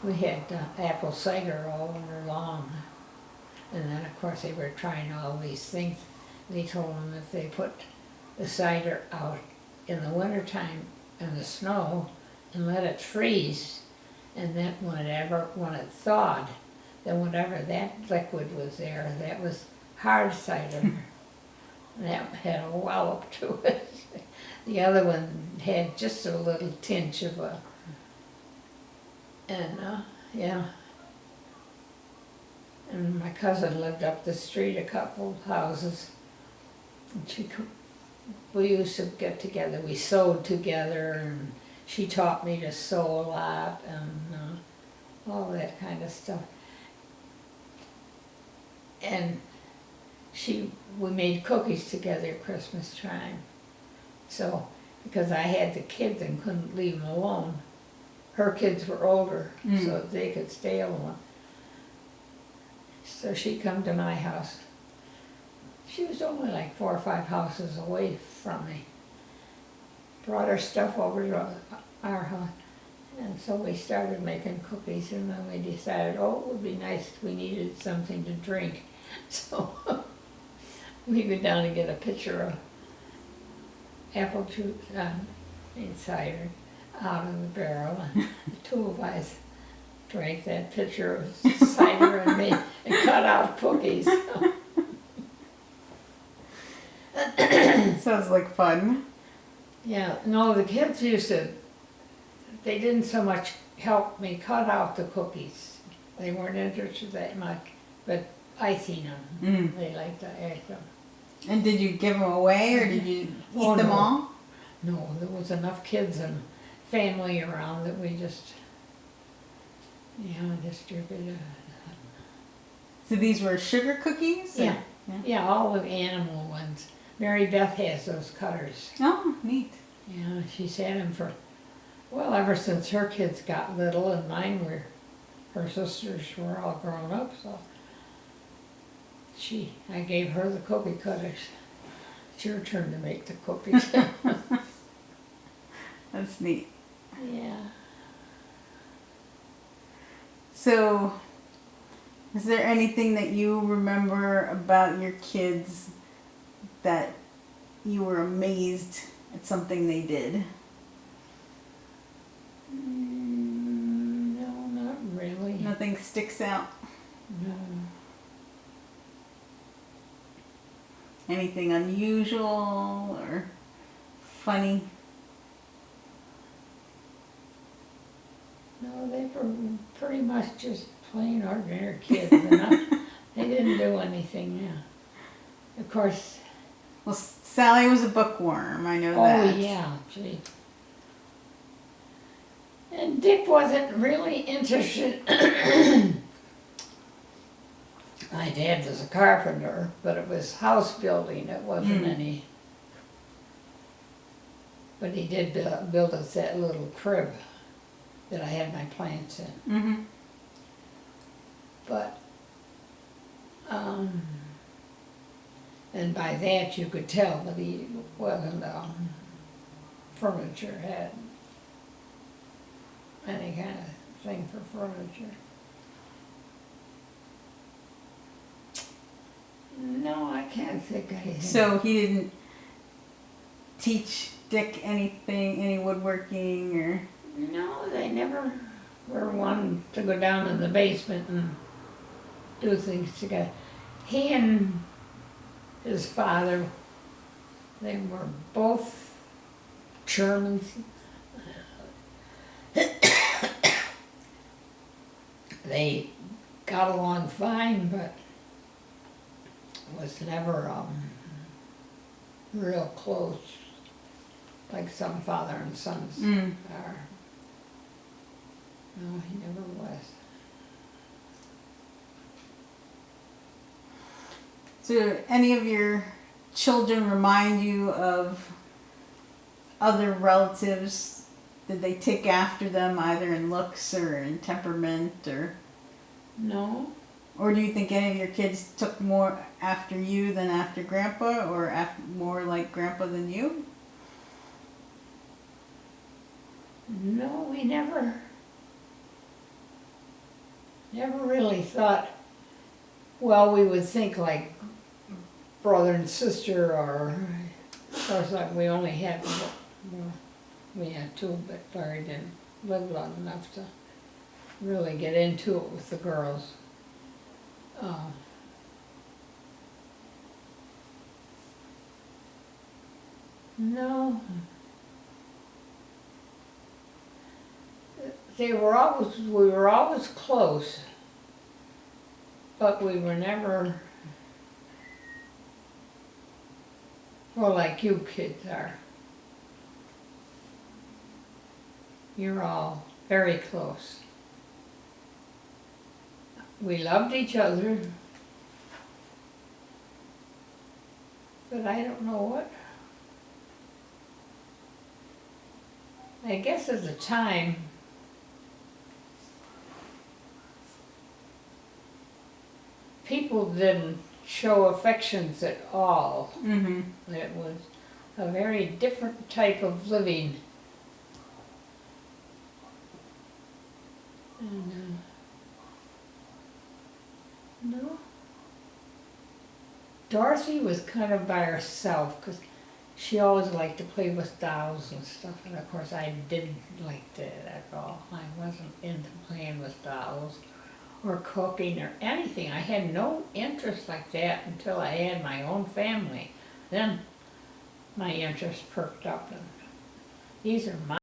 we had apple cider all winter long. And then, of course, they were trying all these things. They told them if they put the cider out in the wintertime in the snow and let it freeze, and then when it thawed, then whatever that liquid was there, that was hard cider. That had a wallop to it. The other one had just a little tinge of a, and yeah. And my cousin lived up the street a couple of houses. And we used to get together, we sewed together, and she taught me to sew a lot and all that kind of stuff. And we made cookies together at Christmas time. So, because I had the kids and couldn't leave them alone, her kids were older, so they could stay alone. So she'd come to my house. She was only like 4 or 5 houses away from me. Brought her stuff over to our house. And so we started making cookies, and then we decided, oh, it would be nice if we needed something to drink. So we go down and get a pitcher of apple juice and cider out of the barrel, and the 2 of us drank that pitcher of cider and cut out cookies. Sounds like fun. Yeah, no, the kids they didn't so much help me cut out the cookies. They weren't interested that much, but icing them. They liked to ice them. And did you give them away, or did you eat them all? No, there was enough kids and family around that we just, distributed. So these were sugar cookies? Yeah, yeah, all the animal ones. Mary Beth has those cutters. Oh, neat. Yeah, she's had them ever since her kids got little, and her sisters were all grown up, so I gave her the cookie cutters. It's your turn to make the cookies. That's neat. Yeah. So, is there anything that you remember about your kids that you were amazed at something they did? No, not really. Nothing sticks out? No. Anything unusual or funny? No, they were pretty much just plain ordinary kids. They didn't do anything, yeah. Of course. Well, Sally was a bookworm, I know that. Oh, yeah, gee. And Dick wasn't really interested. My dad was a carpenter, but it was house building, it wasn't any. But he did build us that little crib that I had my plants in. But, and by that you could tell that he wasn't furniture, had any kind of thing for furniture. No, I can't think of anything. So he didn't teach Dick anything, any woodworking or? No, they never were one to go down in the basement and do things together. He and his father, they were both Germans. They got along fine, but was never real close, like some father and sons are. No, he never was. Do any of your children remind you of other relatives? Did they take after them either in looks or in temperament or? No. Or do you think any of your kids took more after you than after Grandpa, or more like Grandpa than you? No, we never never really thought, well, we would think like brother and sister, or, of course, like we only had, well, we had two, but Larry didn't live long enough to really get into it with the girls. No. We were always close, but we were never, well, like you kids are. You're all very close. We loved each other, but I don't know what. I guess at the time, people didn't show affections at all. Mm-hmm. It was a very different type of living. And, no. Dorothy was kind of by herself because she always liked to play with dolls and stuff, and of course I didn't like that at all. I wasn't into playing with dolls or cooking or anything. I had no interest like that until I had my own family. Then my interest perked up, and these are my